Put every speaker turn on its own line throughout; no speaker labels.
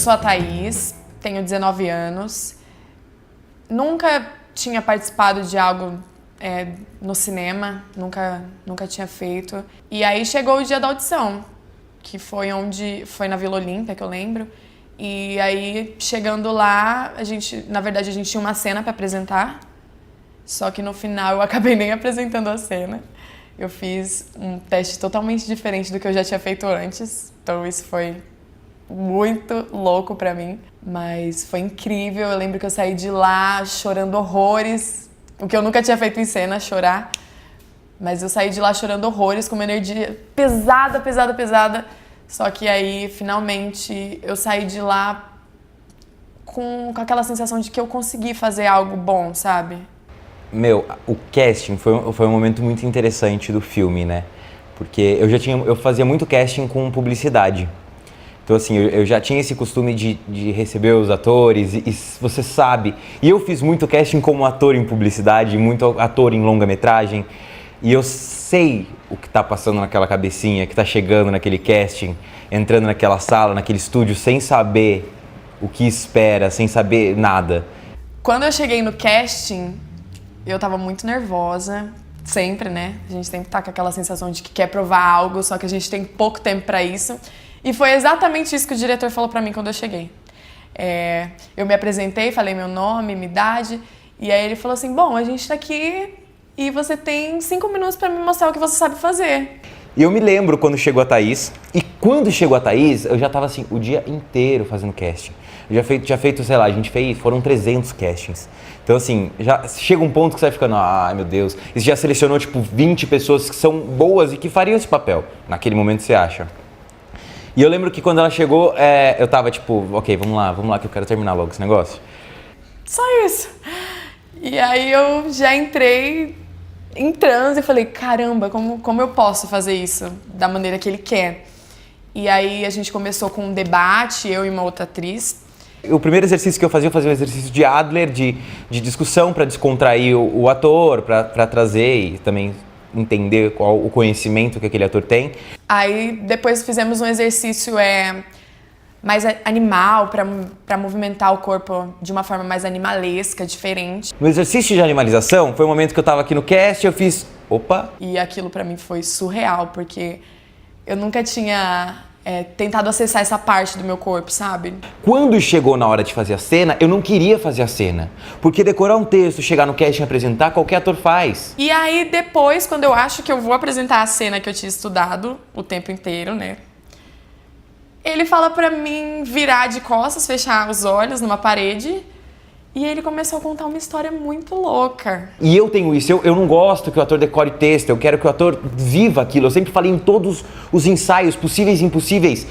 sou a Thaís, tenho 19 anos. Nunca tinha participado de algo no cinema, nunca tinha feito. E aí chegou o dia da audição, que foi na Vila Olímpia, que eu lembro. E aí, chegando lá, na verdade, a gente tinha uma cena para apresentar. Só que no final eu acabei nem apresentando a cena. Eu fiz um teste totalmente diferente do que eu já tinha feito antes. Então isso foi muito louco pra mim. Mas foi incrível. Eu lembro que eu saí de lá chorando horrores. O que eu nunca tinha feito em cena, chorar. Mas eu saí de lá chorando horrores, com uma energia pesada, pesada, pesada. Só que aí, finalmente, eu saí de lá com aquela sensação de que eu consegui fazer algo bom, sabe?
Meu, o casting foi um momento muito interessante do filme, né? Porque eu fazia muito casting com publicidade. Então, assim, eu já tinha esse costume de receber os atores e você sabe. E eu fiz muito casting como ator em publicidade, muito ator em longa-metragem. E eu sei o que tá passando naquela cabecinha, que tá chegando naquele casting, entrando naquela sala, naquele estúdio, sem saber o que espera, sem saber nada.
Quando eu cheguei no casting, eu tava muito nervosa, sempre, né? A gente sempre tá com aquela sensação de que quer provar algo, só que a gente tem pouco tempo pra isso. E foi exatamente isso que o diretor falou pra mim quando eu cheguei. Eu me apresentei, falei meu nome, minha idade, e aí ele falou assim, bom, a gente tá aqui e você tem 5 minutos pra me mostrar o que você sabe fazer.
E eu me lembro quando chegou a Thaís, e quando chegou a Thaís, eu já tava assim, o dia inteiro fazendo casting. Eu já feito, sei lá, foram 300 castings. Então assim, já chega um ponto que você vai ficando, ai meu Deus, e você já selecionou tipo 20 pessoas que são boas e que fariam esse papel. Naquele momento você acha. E eu lembro que quando ela chegou, eu tava tipo, ok, vamos lá que eu quero terminar logo esse negócio.
Só isso. E aí eu já entrei em transe e falei, caramba, como eu posso fazer isso da maneira que ele quer? E aí a gente começou com um debate, eu e uma outra atriz.
O primeiro exercício que eu fazia um exercício de Adler, de discussão para descontrair o ator, para trazer e também entender qual o conhecimento que aquele ator tem.
Aí depois fizemos um exercício mais animal, para movimentar o corpo de uma forma mais animalesca, diferente.
No exercício de animalização, foi o momento que eu tava aqui no cast e eu fiz, opa!
E aquilo pra mim foi surreal, porque eu nunca tinha tentado acessar essa parte do meu corpo, sabe?
Quando chegou na hora de fazer a cena, eu não queria fazer a cena. Porque decorar um texto, chegar no casting e apresentar, qualquer ator faz.
E aí depois, quando eu acho que eu vou apresentar a cena que eu tinha estudado o tempo inteiro, né? Ele fala pra mim virar de costas, fechar os olhos numa parede. E ele começou a contar uma história muito louca.
E eu tenho isso, eu não gosto que o ator decore texto, eu quero que o ator viva aquilo. Eu sempre falei em todos os ensaios, possíveis e impossíveis,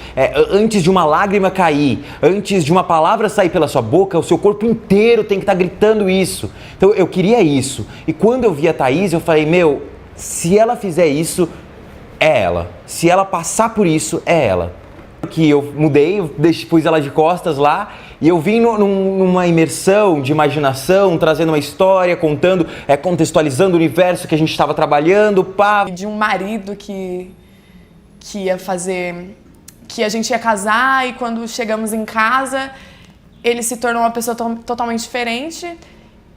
antes de uma lágrima cair, antes de uma palavra sair pela sua boca, o seu corpo inteiro tem que estar gritando isso. Então eu queria isso. E quando eu vi a Thaís, eu falei, meu, se ela fizer isso, é ela. Se ela passar por isso, é ela. Que eu mudei, pus ela de costas lá e eu vim numa imersão de imaginação, trazendo uma história, contando, contextualizando o universo que a gente estava trabalhando, pá.
De um marido que ia fazer, que a gente ia casar e quando chegamos em casa, ele se tornou uma pessoa totalmente diferente.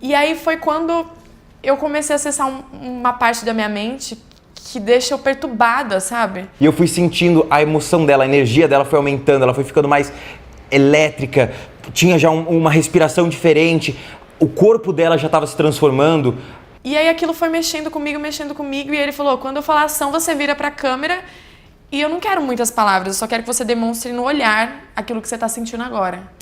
E aí foi quando eu comecei a acessar uma parte da minha mente que deixa eu perturbada, sabe?
E eu fui sentindo a emoção dela, a energia dela foi aumentando, ela foi ficando mais elétrica, tinha já uma respiração diferente, o corpo dela já estava se transformando.
E aí aquilo foi mexendo comigo, e ele falou, quando eu falar ação, você vira pra câmera e eu não quero muitas palavras, eu só quero que você demonstre no olhar aquilo que você tá sentindo agora.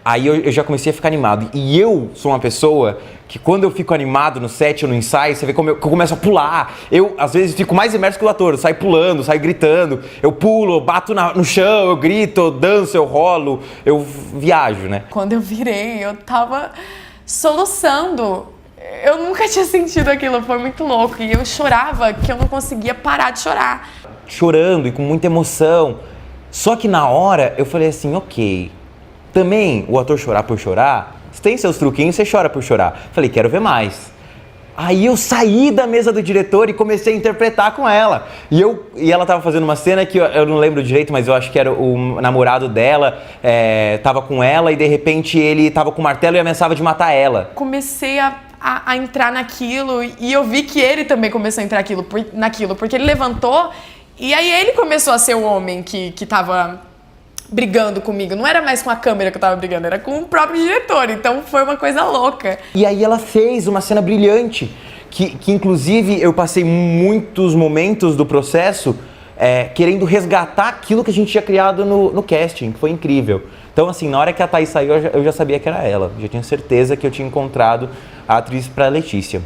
Aí eu já comecei a ficar animado. E eu sou uma pessoa que quando eu fico animado no set ou no ensaio, você vê como eu começo a pular. Eu, às vezes, fico mais imerso que o ator. Eu saio pulando, saio gritando. Eu pulo, eu bato no chão, eu grito, eu danço, eu rolo. Eu viajo, né?
Quando eu virei, eu tava soluçando. Eu nunca tinha sentido aquilo, foi muito louco. E eu chorava que eu não conseguia parar de chorar.
Chorando e com muita emoção. Só que na hora, eu falei assim, ok... Também, o ator chorar por chorar, tem seus truquinhos, você chora por chorar. Falei, quero ver mais. Aí eu saí da mesa do diretor e comecei a interpretar com ela. E ela tava fazendo uma cena que eu não lembro direito, mas eu acho que era o namorado dela, tava com ela e de repente ele tava com o martelo e ameaçava de matar ela.
Comecei a entrar naquilo e eu vi que ele também começou a entrar naquilo, porque ele levantou e aí ele começou a ser o homem que tava brigando comigo. Não era mais com a câmera que eu tava brigando, era com o próprio diretor. Então foi uma coisa louca.
E aí ela fez uma cena brilhante, que inclusive eu passei muitos momentos do processo querendo resgatar aquilo que a gente tinha criado no casting, que foi incrível. Então assim, na hora que a Thaís saiu, eu já sabia que era ela. Já tinha certeza que eu tinha encontrado a atriz pra Letícia.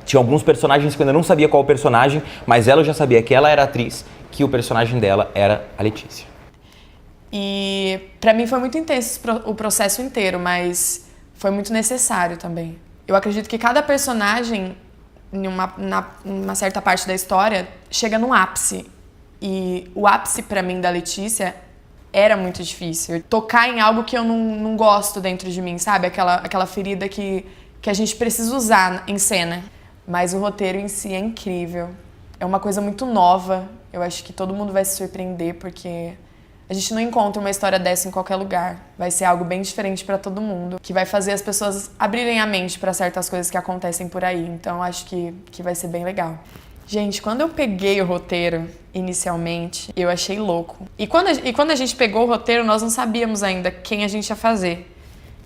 Tinha alguns personagens que eu ainda não sabia qual o personagem, mas ela eu já sabia que ela era a atriz, que o personagem dela era a Letícia.
E pra mim foi muito intenso o processo inteiro, mas foi muito necessário também. Eu acredito que cada personagem, em uma certa parte da história, chega num ápice. E o ápice pra mim da Letícia era muito difícil. Tocar em algo que eu não gosto dentro de mim, sabe? Aquela ferida que a gente precisa usar em cena. Mas o roteiro em si é incrível. É uma coisa muito nova. Eu acho que todo mundo vai se surpreender, porque a gente não encontra uma história dessa em qualquer lugar. Vai ser algo bem diferente pra todo mundo, que vai fazer as pessoas abrirem a mente pra certas coisas que acontecem por aí. Então acho que vai ser bem legal. Gente, quando eu peguei o roteiro, inicialmente, eu achei louco. E quando a gente pegou o roteiro, nós não sabíamos ainda quem a gente ia fazer.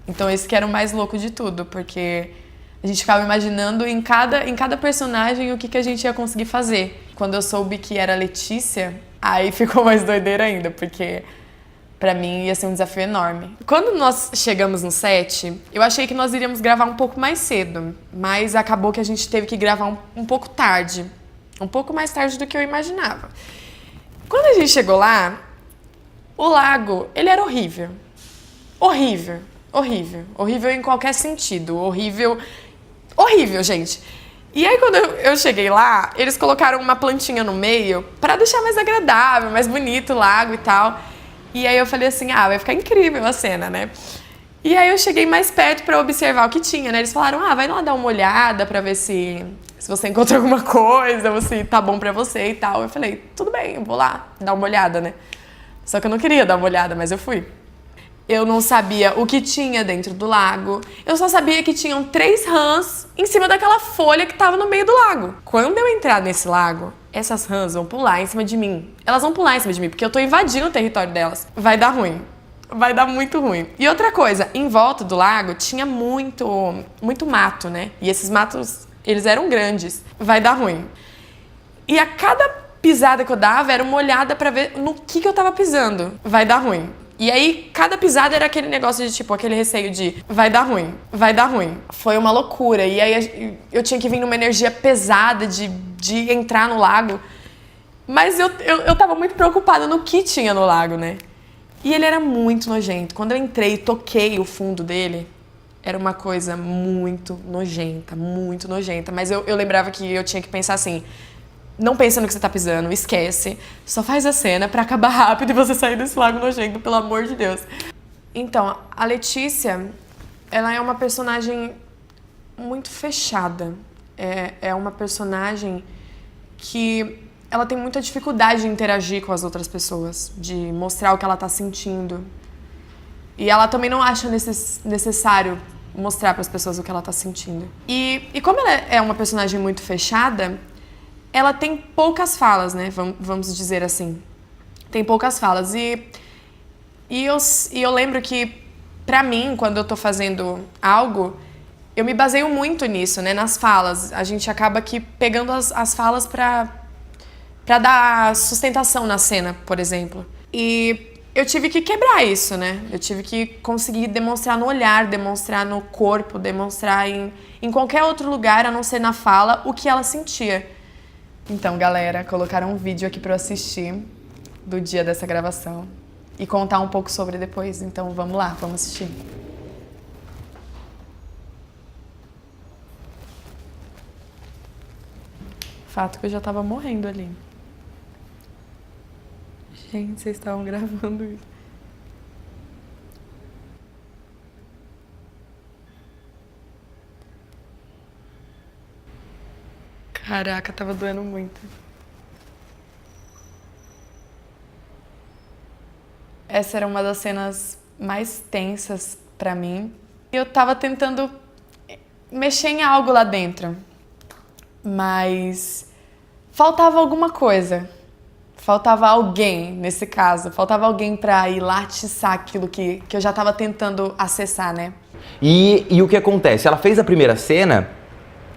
Então esse que era o mais louco de tudo, porque a gente ficava imaginando em cada personagem o que a gente ia conseguir fazer. Quando eu soube que era a Letícia, aí ficou mais doideira ainda, porque pra mim ia ser um desafio enorme. Quando nós chegamos no set, eu achei que nós iríamos gravar um pouco mais cedo, mas acabou que a gente teve que gravar um pouco tarde. Um pouco mais tarde do que eu imaginava. Quando a gente chegou lá, o lago, ele era horrível. Horrível, horrível. Horrível em qualquer sentido. Horrível, horrível, gente. E aí, quando eu cheguei lá, eles colocaram uma plantinha no meio pra deixar mais agradável, mais bonito o lago e tal. E aí eu falei assim, vai ficar incrível a cena, né? E aí eu cheguei mais perto pra observar o que tinha, né? Eles falaram, vai lá dar uma olhada pra ver se você encontra alguma coisa, ou se tá bom pra você e tal. Eu falei, tudo bem, eu vou lá dar uma olhada, né? Só que eu não queria dar uma olhada, mas eu fui. Eu não sabia o que tinha dentro do lago. Eu só sabia que tinham 3 rãs em cima daquela folha que tava no meio do lago. Quando eu entrar nesse lago, essas rãs vão pular em cima de mim. Elas vão pular em cima de mim, porque eu tô invadindo o território delas. Vai dar ruim. Vai dar muito ruim. E outra coisa, em volta do lago tinha muito mato, né? E esses matos, eles eram grandes. Vai dar ruim. E a cada pisada que eu dava era uma olhada pra ver no que eu tava pisando. Vai dar ruim. E aí, cada pisada era aquele negócio de, tipo, aquele receio de vai dar ruim, vai dar ruim. Foi uma loucura. E aí, eu tinha que vir numa energia pesada de entrar no lago. Mas eu tava muito preocupada no que tinha no lago, né? E ele era muito nojento. Quando eu entrei e toquei o fundo dele, era uma coisa muito nojenta, muito nojenta. Mas eu lembrava que eu tinha que pensar assim, não pensa no que você tá pisando, esquece. Só faz a cena pra acabar rápido e você sair desse lago nojento, pelo amor de Deus. Então, a Letícia, ela é uma personagem muito fechada. É uma personagem que ela tem muita dificuldade de interagir com as outras pessoas, de mostrar o que ela tá sentindo. E ela também não acha necessário mostrar para as pessoas o que ela tá sentindo. E como ela é uma personagem muito fechada, ela tem poucas falas, né? Vamos dizer assim. Tem poucas falas. E eu lembro que, pra mim, quando eu tô fazendo algo, eu me baseio muito nisso, né? Nas falas. A gente acaba aqui pegando as falas pra dar sustentação na cena, por exemplo. E eu tive que quebrar isso, né? Eu tive que conseguir demonstrar no olhar, demonstrar no corpo, demonstrar em qualquer outro lugar, a não ser na fala, o que ela sentia. Então, galera, colocaram um vídeo aqui pra eu assistir do dia dessa gravação e contar um pouco sobre depois. Então, vamos lá, vamos assistir. Fato que eu já tava morrendo ali. Gente, vocês estavam gravando isso. Caraca, tava doendo muito. Essa era uma das cenas mais tensas pra mim. Eu tava tentando mexer em algo lá dentro, mas faltava alguma coisa. Faltava alguém, nesse caso. Faltava alguém pra ir lá atiçar aquilo que eu já tava tentando acessar, né?
E o que acontece? Ela fez a primeira cena,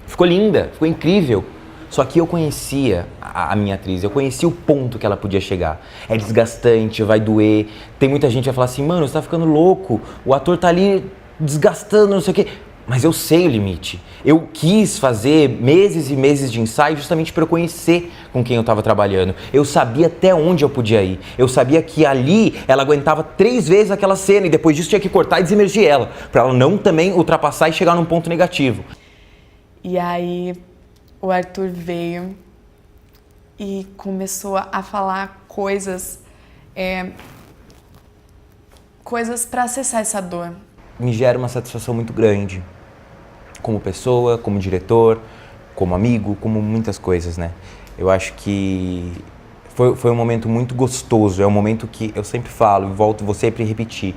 ficou linda, ficou incrível. Só que eu conhecia a minha atriz, eu conhecia o ponto que ela podia chegar. É desgastante, vai doer. Tem muita gente que vai falar assim, mano, você tá ficando louco, o ator tá ali desgastando, não sei o quê. Mas eu sei o limite. Eu quis fazer meses e meses de ensaio justamente para eu conhecer com quem eu estava trabalhando. Eu sabia até onde eu podia ir. Eu sabia que ali ela aguentava 3 vezes aquela cena e depois disso tinha que cortar e desemergir ela, para ela não também ultrapassar e chegar num ponto negativo.
E aí o Arthur veio e começou a falar coisas para acessar essa dor.
Me gera uma satisfação muito grande. Como pessoa, como diretor, como amigo, como muitas coisas, né? Eu acho que foi um momento muito gostoso, é um momento que eu sempre falo e vou sempre repetir.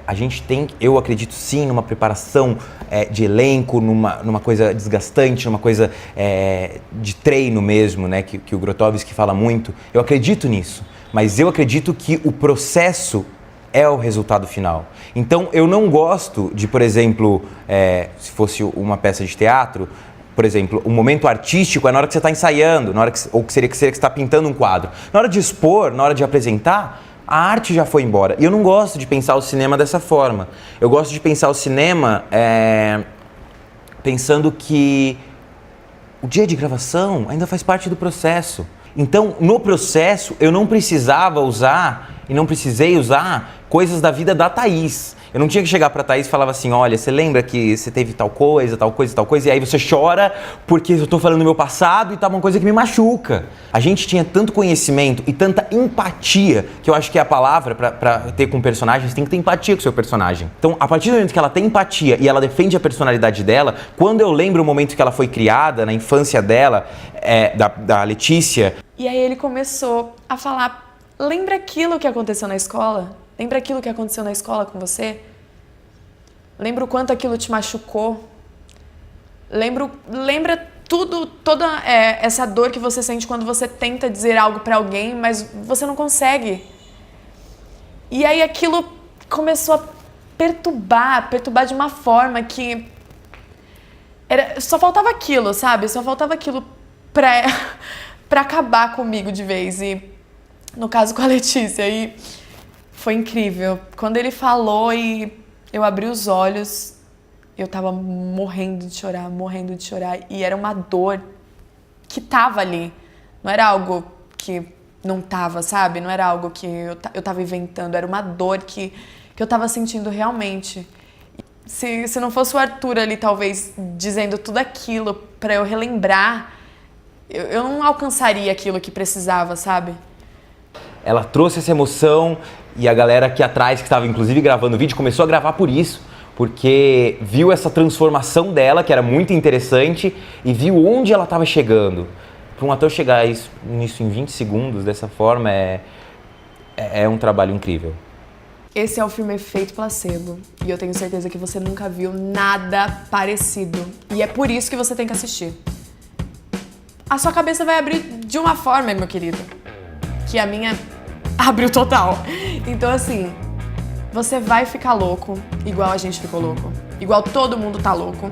A gente tem, eu acredito sim, numa preparação de elenco, numa coisa desgastante, numa coisa de treino mesmo, né? Que o Grotowski fala muito. Eu acredito nisso, mas eu acredito que o processo é o resultado final. Então, eu não gosto de, por exemplo, se fosse uma peça de teatro, por exemplo, o momento artístico é na hora que você está ensaiando, ou que seria que você está pintando um quadro. Na hora de expor, na hora de apresentar, a arte já foi embora. E eu não gosto de pensar o cinema dessa forma. Eu gosto de pensar o cinema pensando que o dia de gravação ainda faz parte do processo. Então, no processo, eu não precisava usar e não precisei usar coisas da vida da Thaís. Eu não tinha que chegar pra Thaís e falava assim, olha, você lembra que você teve tal coisa, tal coisa, tal coisa, e aí você chora porque eu tô falando do meu passado e tá uma coisa que me machuca. A gente tinha tanto conhecimento e tanta empatia, que eu acho que é a palavra pra ter com personagens, você tem que ter empatia com o seu personagem. Então, a partir do momento que ela tem empatia e ela defende a personalidade dela, quando eu lembro o momento que ela foi criada, na infância dela, da Letícia...
E aí ele começou a falar, lembra aquilo que aconteceu na escola? Lembra aquilo que aconteceu na escola com você? Lembra o quanto aquilo te machucou? Lembra toda essa dor que você sente quando você tenta dizer algo pra alguém, mas você não consegue. E aí aquilo começou a perturbar de uma forma que só faltava aquilo, sabe? Só faltava aquilo pra acabar comigo de vez. E no caso com a Letícia, e foi incrível. Quando ele falou e eu abri os olhos, eu tava morrendo de chorar. E era uma dor que tava ali. Não era algo que não tava, sabe? Não era algo que eu tava inventando. Era uma dor que eu tava sentindo realmente. Se não fosse o Arthur ali, talvez, dizendo tudo aquilo pra eu relembrar, eu não alcançaria aquilo que precisava, sabe?
Ela trouxe essa emoção e a galera aqui atrás, que estava inclusive gravando o vídeo, começou a gravar por isso. Porque viu essa transformação dela, que era muito interessante, e viu onde ela estava chegando. Para um ator chegar nisso em 20 segundos, dessa forma, é um trabalho incrível.
Esse é o filme Efeito Placebo. E eu tenho certeza que você nunca viu nada parecido. E é por isso que você tem que assistir. A sua cabeça vai abrir de uma forma, meu querido, que a minha abriu total. Então, assim, você vai ficar louco, igual a gente ficou louco. Igual todo mundo tá louco.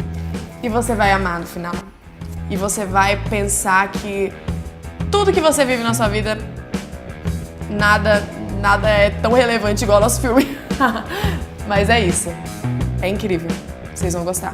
E você vai amar no final. E você vai pensar que tudo que você vive na sua vida, nada é tão relevante igual ao nosso filme. Mas é isso. É incrível. Vocês vão gostar.